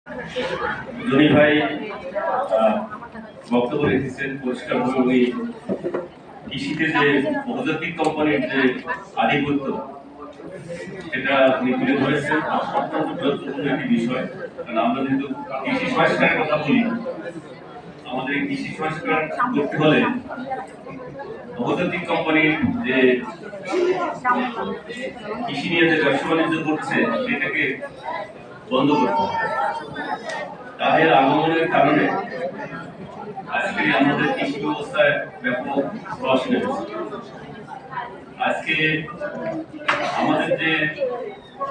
Johnny ভাই বক্তব্য রেখেছেন পরিষ্কারভাবে উনি কৃষিতে যে বহুজাতিক কোম্পানির যে আধিপত্য সেটা উনি তুলে ধরেছেন অত্যন্ত গুরুত্বপূর্ণ একটি বিষয়। কারণ আমরা যেহেতু কৃষি সংস্কারের কথা বলি, আমাদের এই কৃষি সংস্কার করতে হলে বহুজাতিক কোম্পানির যে কৃষি নিয়ে যে ব্যবসা বাণিজ্য করছে সেটাকে বন্ধ করতে হবে। তাদের আগমনের কারণে আজকে আমাদের কৃষি ব্যবস্থায় ব্যাপক ধস নেমেছে। আজকে আমাদের যে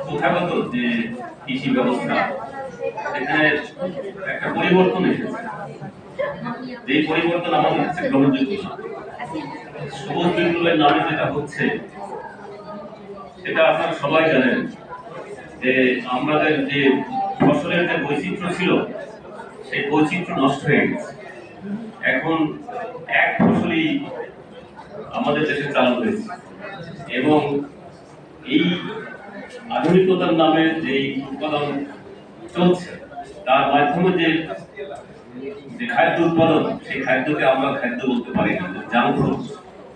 প্রথাগত যে কৃষি ব্যবস্থা এখানে একটা পরিবর্তন এসেছে, যে পরিবর্তন আমাদের কাছে গ্রহণযোগ্য না। সবুজ বিপ্লবের নামে যেটা হচ্ছে সেটা আপনারা সবাই জানেন যে আমাদের যে ফসলের যে বৈচিত্র্য ছিল সেই বৈচিত্র্য নষ্ট হয়ে গেছে। এখন এক ফসলই আমাদের দেশে চালু হয়েছে এবং এই আধুনিকতার নামে যে উৎপাদন চলছে তার মাধ্যমে যে খাদ্য উৎপাদন, সেই খাদ্যকে আমরা খাদ্য বলতে পারি না, জাঙ্ক ফুড,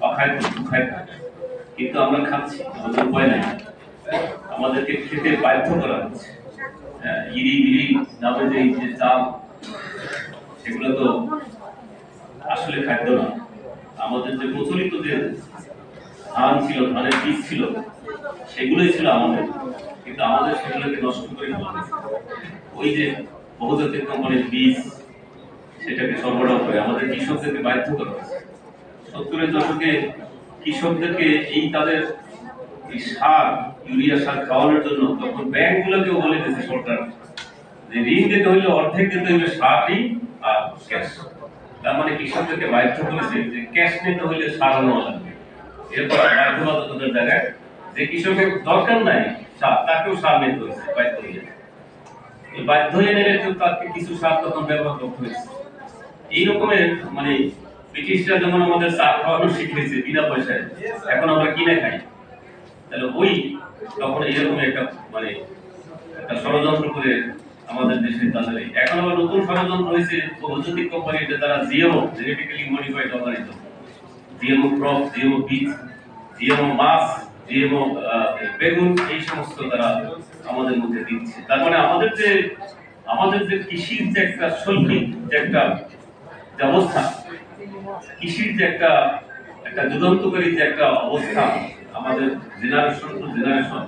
অখাদ্য, কুখাদ্য, কিন্তু আমরা খাচ্ছি, আমাদের উপায় নাই, আমাদেরকে খেতে বাধ্য করা হচ্ছে। ইরি বিরি নামে যে চাল, সেগুলো তো আসলে খাদ্য না। আমাদের যে প্রচলিত যে ধান ছিল, ধানের বীজ ছিল, সেগুলোই ছিল আমাদের, কিন্তু আমাদের সেগুলোকে নষ্ট করে ওই যে বহুজাতিক কোম্পানির বীজ সেটাকে সরবরাহ করে আমাদের কৃষকদেরকে বাধ্য করা হয়েছে। 70-এর দশকে কৃষকদেরকে এই তাদের সার, ইউরিয়া সার খাওয়ানোর জন্য তখন ব্যাংকগুলোকেও বলে দিয়েছে সরকার যে ঋণ দিতে হইলে অর্ধেক দিতে হইলে সার ঋণ আর ক্যাশ। তার মানে কৃষকদেরকে বাধ্য করেছে যে ক্যাশ নিতে হইলে সার নেওয়া লাগবে। এরপর বাধ্যবাধকতার জায়গায় যে কৃষকের দরকার নাই সার, তাকেও সার নিতে হয়েছে বাধ্য হয়ে। বাধ্য হয়ে নিলে তাকে কিছু সার তখন ব্যবহার করতে হয়েছে। এই রকমের মানে ব্রিটিশরা যেমন আমাদের সার খাওয়ানো শিখিয়েছে বিনা পয়সায়, এখন আমরা কিনে খাই। তাহলে ওই তখন এইরকম একটা মানে একটা ষড়যন্ত্র করে আমাদের দেশে তাদের এখন আবার নতুন ষড়যন্ত্র হয়েছে বহুজাতিক কোম্পানি, তারা GMO, genetically modified organism, GMO crop, GMO বীজ, জিএমও মাছ, জিএমও বেগুন, এই সমস্ত তারা আমাদের মধ্যে দিচ্ছে। তার মানে আমাদের যে কৃষির যে একটা শৈল্পিক যে একটা অবস্থা, কৃষির যে একটা যুগান্তকারী যে একটা অবস্থা, আমাদের জেনারেশন টু জেনারেশন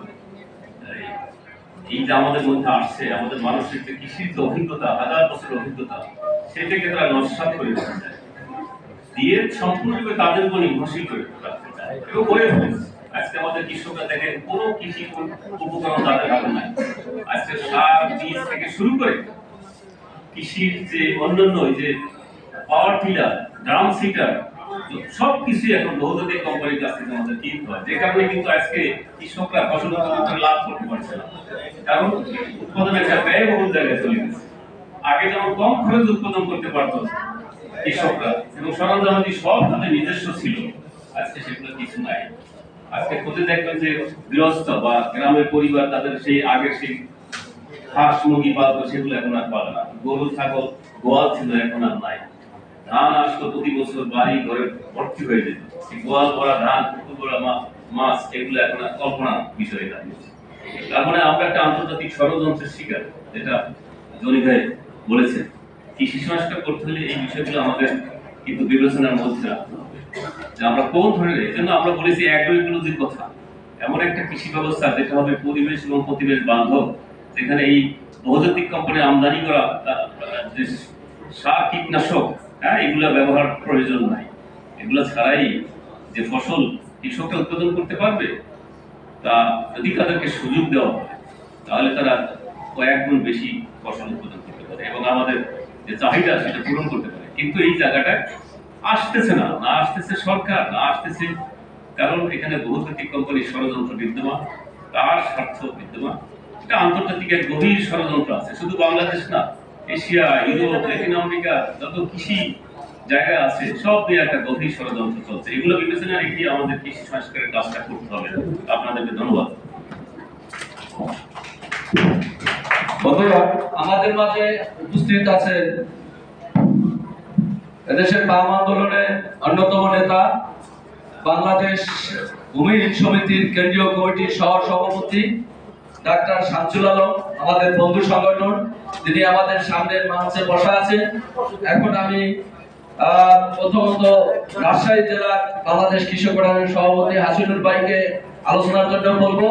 এই যে আমাদের মধ্যে আসছে, আমাদের মানুষের যে কৃষির যে অভিজ্ঞতা, হাজার বছরের অভিজ্ঞতা, সেটাকে তারা নস্যাৎ করে দিতে চায়, দিয়ে সম্পূর্ণরূপে তাদের উপর নির্ভরশীল করে রাখতে চায় এবং করে ফেলেছে। আজকে আমাদের কৃষকরা দেখেন কোনো কৃষি উপকরণ তাদের হাতে নাই। আজকে সার, বীজ থেকে শুরু করে কৃষির যে অন্যান্য যে পাওয়ার টিলার, ড্রাম সিটার, সবকিছু এখন বহুজাতিক কোম্পানির কাছ থেকে আমাদের কিনতে হয়। যে কারণে কিন্তু আজকে কৃষকরা ফসল উৎপাদন লাভ করতে পারছে না, কারণ উৎপাদনের একটা ব্যয়বহুল জায়গায় চলে গেছে। আগে যেমন কম খরচে উৎপাদন করতে পারত কৃষকরা এবং সরঞ্জামাদি সব তাদের নিজস্ব ছিল, আজকে সেগুলো কিছু নাই। আজকে খোঁজে দেখবেন যে গৃহস্থ বা গ্রামের পরিবার তাদের সেই আগের সেই হাঁস মুরগি পালতো, সেগুলো এখন আর পালে না। গরু ছাগল গোয়াল ছিল, এখন আর নাই। ধান আসতো প্রতি বছর, বাড়ি ঘরে ভর্তি হয়ে যেত, গোয়াল ভরা ধান, পুকুর ভরা মাছ, এগুলো এখন আর কল্পনার বিষয় দাঁড়িয়েছে। তার মানে আমরা একটা আন্তর্জাতিক ষড়যন্ত্রের শিকার, যেটা জনি ভাই বলেছেন। কৃষি সংস্কার করতে হলে এই বিষয়গুলো আমাদের কিন্তু বিবেচনার মধ্যে রাখতে হবে যে আমরা কোন ধরনের, এই জন্য আমরা বলেছি অ্যাগ্রোইকোলজির কথা, এমন একটা কৃষি ব্যবস্থা যেটা হবে পরিবেশ এবং প্রতিবেশ বান্ধব, যেখানে এই বহুজাতিক কোম্পানির আমদানি করা সার, কীটনাশক, এগুলা ব্যবহার প্রয়োজন নাই। এগুলা ছাড়াই যে ফসল কৃষকরা উৎপাদন করতে পারবে, তা যদি তাদেরকে সুযোগ দেওয়া হয় তাহলে তারা কয়েক গুণ বেশি ফসল উৎপাদন করতে পারে এবং আমাদের যে চাহিদা সেটা পূরণ করতে পারে। কিন্তু এই জায়গাটা আসতেছে না, আসতেছে সরকার, না আসতেছে কারণ এখানে বহুজাতিক কোম্পানির ষড়যন্ত্র বিদ্যমান, তার স্বার্থ বিদ্যমান। এটা আন্তর্জাতিক এক গভীর ষড়যন্ত্র আছে, শুধু বাংলাদেশ না, এশিয়া, ইউরোপ, ল্যাটিন আমেরিকা, যত কৃষি জায়গা আছে সব নিয়ে একটা গভীর ষড়যন্ত্র চলছে। এগুলো বিবেচনা রেখে আমাদের কৃষি সংস্কারের কাজটা করতে হবে। আপনাদেরকে ধন্যবাদ। বন্ধুরা, আমাদের মাঝে উপস্থিত আছেন এদেশের বাম আন্দোলনের অন্যতম নেতা, বাংলাদেশ ভূমিহীন সমিতির কেন্দ্রীয় কমিটির সহ সভাপতি ডাক্তার শামসুল আলম, আমাদের বন্ধু সংগঠন, তিনি আমাদের সামনের মঞ্চে বসা আছেন। এখন আমি প্রথমত রাজশাহী জেলার বাংলাদেশ কৃষক ফেডারেশনের সভাপতি হাসিনুর ভাইকে আলোচনার জন্য বলবো।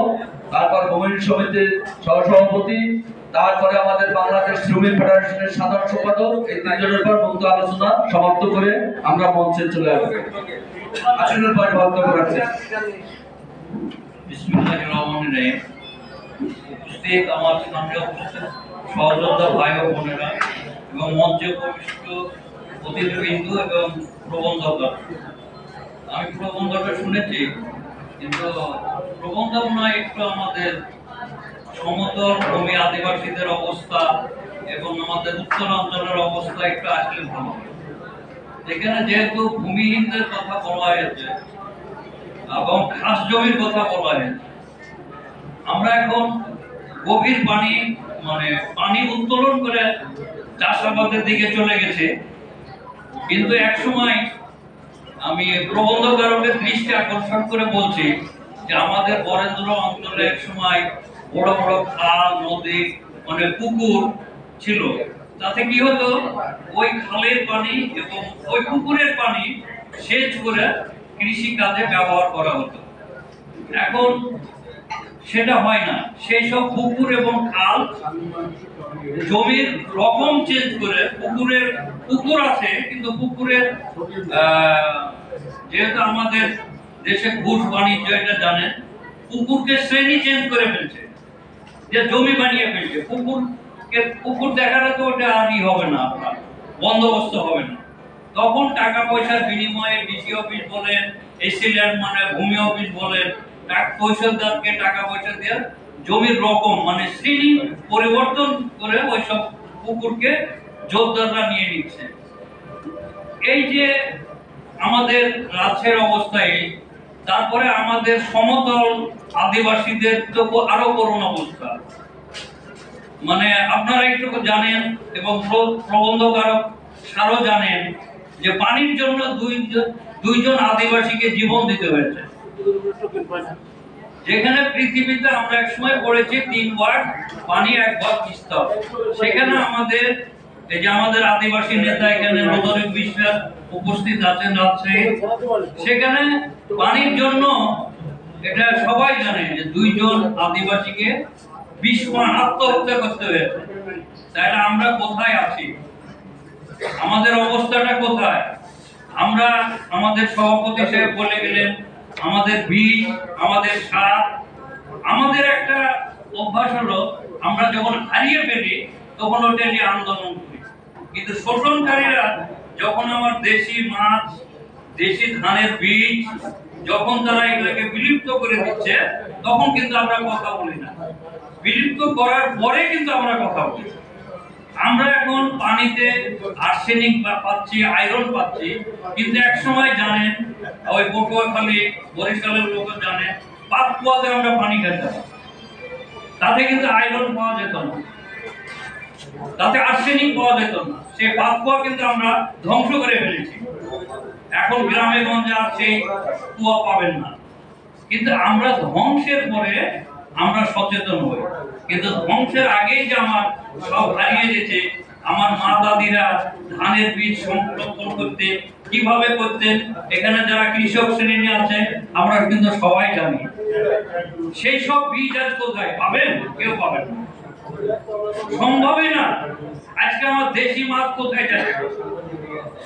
তারপর ভূমিহীন সমিতির সহসভাপতি, তারপরে আমাদের বাংলাদেশ শ্রমিক ফেডারেশনের সাধারণ সম্পাদক, এই তিনজনের পর মুক্ত আলোচনা সমাপ্ত করে আমরা মঞ্চে চলে আসবো। হাসিনুর ভাই বক্তব্য রাখছেন। বিসমিল্লাহির রহমানির রহিম। উপস্থিত আমার সামনে উপস্থিত সহযোদ্ধা ভাই ও বোনেরা এবং মঞ্চে উপবিষ্ট অতিথিবৃন্দ এবং প্রবন্ধকরা, আমি প্রবন্ধটা শুনেছি, কিন্তু প্রবন্ধনা একটু আমাদের সমতল ভূমি আদিবাসীদের অবস্থা এবং আমাদের উত্তরাঞ্চলের অবস্থা একটু আসলে ভালো। এখানে যেহেতু ভূমিহীনদের কথা বলা হয়েছে এবং খাস জমির কথা বলা হয়েছে, আমরা এখন গভীর পানি উত্তোলন করে চাষাবাদের দিকে চলে গেছে। কিন্তু এক সময় আমি প্রবন্ধকারকের দৃষ্টি আকর্ষণ করে বলছি যে আমাদের বরেন্দ্র অঞ্চলে এক সময় বড় বড় খাল, নদী, পুকুর ছিল। তাতে কি হতো, ওই খালের পানি এবং ওই পুকুরের পানি সেচ করে কৃষি কাজে ব্যবহার করা হতো। এখন সেটা হয় না। সেই সব পুকুর এবং খাল জমির রকম চেঞ্জ করে পুকুর আছে, কিন্তু পুকুরের যেহেতু আমাদের দেশে ঘুষ বাণিজ্য, এটা জানেন, পুকুরকে শ্রেণী চেঞ্জ করে ফেলছে, যে জমি বানিয়ে ফেলছে। পুকুর দেখাটা তো ওটা আরই হবে না, আপনার বন্দোবস্ত হবে না। তখন টাকা পয়সার বিনিময়ে ডিসি অফিস বলেন, এসিল্যান্ড ভূমি অফিস বলেন, তহসিলদারকে টাকা পয়সা দিয়ে জমির রকম শ্রেণী পরিবর্তন করে ওইসব পুকুরকে জোরদাররা নিয়ে নিচ্ছে। এই যে আমাদের রাজ্যের অবস্থায়, তারপরে আমাদের সমতল আদিবাসীদের তো আরো করুণ অবস্থা। আপনারা একটু জানেন এবং প্রবন্ধকারক সারও জানেন যে পানির জন্য দুইজন আদিবাসীকে জীবন দিতে হয়েছে। যেখানে পৃথিবীতে আমরা এক সময় পড়েছি 3 ভাগ পানি 1 ভাগ স্তর, সেখানে আমাদের আদিবাসী নেতা এখানে রোদরিক বিশ্বাস উপস্থিত আছেন রাজশাহী, সেখানে পানির জন্য এটা সবাই জানে যে 2 জন আদিবাসীকে 20 মান আত্মহত্যা করতে হয়েছে। তাহলে আমরা কোথায় আছি? আমাদের অবস্থাটা কোথায়? আমরা, আমাদের সভাপতি সাহেব বলে গেলেন, আমাদের বীজ, আমাদের সার, আমাদের একটা অভ্যাস হলো আমরা যখন হারিয়ে ফেলি তখন ওটা নিয়ে আন্দোলন করি। কিন্তু শোষণকারীরা যখন আমার দেশি মাছ, দেশি ধানের বীজ যখন তারা এগুলোকে বিলুপ্ত করে দিচ্ছে, তখন কিন্তু আমরা কথা বলি না। বিলুপ্ত করার পরে কিন্তু আমরা কথা বলি। আমরা এখন পানিতে আর্সেনিক পাচ্ছি, আয়রন পাচ্ছি, কিন্তু এক সময় জানেন, ওই পটুয়াখালী, বরিশালের লোক জানেন, পাতকুয়াতে আমরা পানি খেতাম, তাতে কিন্তু আয়রন পাওয়া যেত না, তাতে আর্সেনিক পাওয়া যেত না। সেই পাতকুয়া কিন্তু আমরা ধ্বংস করে ফেলেছি। এখন গ্রামে গঞ্জে আর সেই কুয়া পাবেন না। কিন্তু আমরা ধ্বংসের পরে আমরা সচেতন হই, কিন্তু ধ্বংসের আগেই যে আমার সব হারিয়ে গেছে। আমার মা দাদিরা ধানের বীজ সংরক্ষণ করতে কিভাবে করতেন, এখানে যারা কৃষক শ্রেণী আছে আমরা কিন্তু সবাই জানি। সেই সব বীজ আজ কোথায় পাবেন? কেউ পাবেন না, সম্ভবই না। আজকে আমার দেশি মাছ কোথায় যাবে?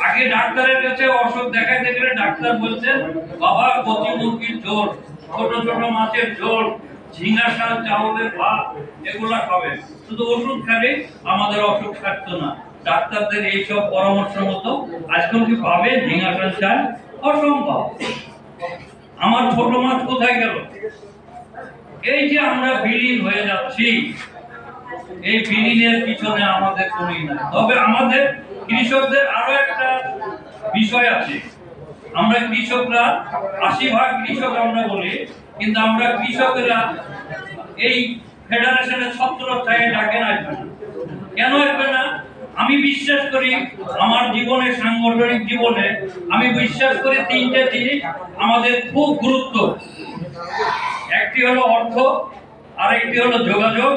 আগে ডাক্তারের কাছে অসুখ দেখাইতে গেলে ডাক্তার বলছেন, বাবা কচি মুরগির ঝোল, ছোট ছোট মাছের ঝোল, ঝিঙ্গা শাক, চাউলের ভাত, এগুলা খাবেন। শুধু ওষুধ খেলে আমাদের অসুখ থাকতো না। ডাক্তারদের এইসব পরামর্শ মতো আজকাল কি পাবে ঝিঙ্গা শাক? অসম্ভব। আমার ছোট মাছ কোথায় গেল? এই যে আমরা বিলীন হয়ে যাচ্ছি, এই বিলীনের পিছনে আমাদের কোনই নাই। তবে আমাদের কৃষকদের আরো একটা বিষয় আছে। আমরা কৃষকরা 80% কৃষক আমরা বলি, কিন্তু আমরা কৃষকেরা এই ফেডারেশনের ছত্রছায়ায় ডাকেন, আসবে না। কেন আসবে না? আমি বিশ্বাস করি, আমার জীবনে, সাংগঠনিক জীবনে আমি বিশ্বাস করি তিনটে জিনিস আমাদের খুব গুরুত্ব। একটি হলো অর্থ, আরেকটি হলো যোগাযোগ,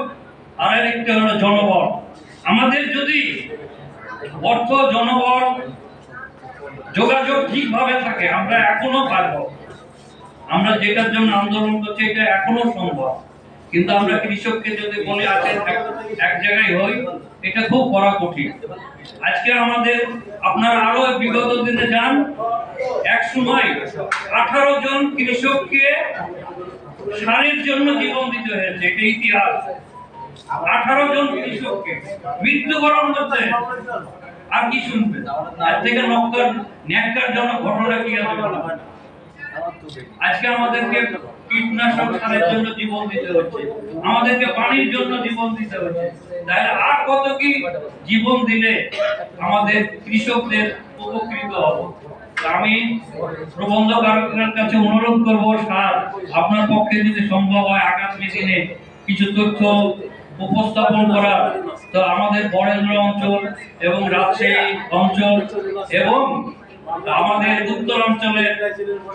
আরেকটি হলো জনবল। আমাদের যদি অর্থ, জনবল, যোগাযোগ ঠিকভাবে থাকে, আমরা এখনো পারবো। আমরা যেটার জন্য আন্দোলন করছি এটা এখনো সম্ভব। কিন্তু আমরা কৃষককে যদি বলে আসেন এক জায়গায় হই, এটা খুব করা কঠিন। আজকে আমাদের, আপনারা আরো বিগত দিনে যান, এক সময় 18 জন কৃষককে সারের জন্য জীবন দিতে হয়েছে, এটা ইতিহাস। 18 জন কৃষককে মৃত্যুবরণ করতে, আর কি শুনবে? আজ থেকে ন্যাক্কারজনক ঘটনা কি আছে? আজকে আমাদেরকে কীটনাশক সারের জন্য জীবন দিতে হচ্ছে, আমাদেরকে পানির জন্য জীবন দিতে হচ্ছে। তাহলে আর কত কি জীবন দিলে আমাদের কৃষকদের উপকৃত হবে? আমি প্রবন্ধকারকের কাছে অনুরোধ করব, স্যার আপনার পক্ষে যদি সম্ভব হয় আগামী দিনে কিছু তথ্য উপস্থাপন করা, তো আমাদের বরেন্দ্র অঞ্চল এবং রাজশাহী অঞ্চল এবং আমাদের উত্তরাঞ্চলের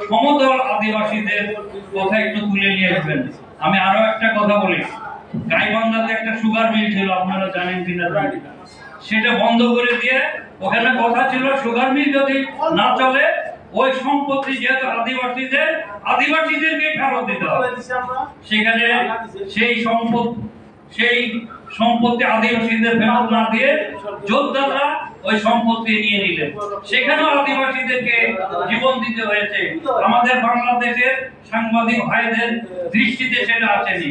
সমতল আদিবাসীদের কথা একটু তুলে নিয়ে আসবেন। আমি আরো একটা কথা বলি, গাইবান্ধাতে একটা সুগার মিল ছিল, আপনারা জানেন কিনা জানি না, সেটা বন্ধ করে দিয়ে ওখানে কথা ছিল সুগার মিল যদি না চলে ওই সম্পত্তি যেহেতু আদিবাসীদেরকে ফেরত দিতে হবে। সেখানে সেই সম্পত্তি আদিবাসীদের ফেরত না দিয়ে যোদ্ধারা ওই সম্পত্তি নিয়ে নিলেন। সেখানেও আদিবাসীদেরকে জীবন দিতে হয়েছে। আমাদের বাংলাদেশের সাংবাদিক ভাইদের দৃষ্টিতে সেটা আসেনি।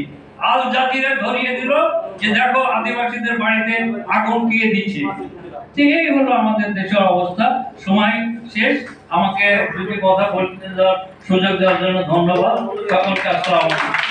আল জাজিরা ধরিয়ে দিল যে দেখো আদিবাসীদের বাড়িতে আগুন কে দিচ্ছে। এই হলো আমাদের দেশের অবস্থা। সময় শেষ, আমাকে দুটি কথা বলতে দেওয়ার সুযোগ দেওয়ার জন্য ধন্যবাদ। সকলকে আসসালামু আলাইকুম।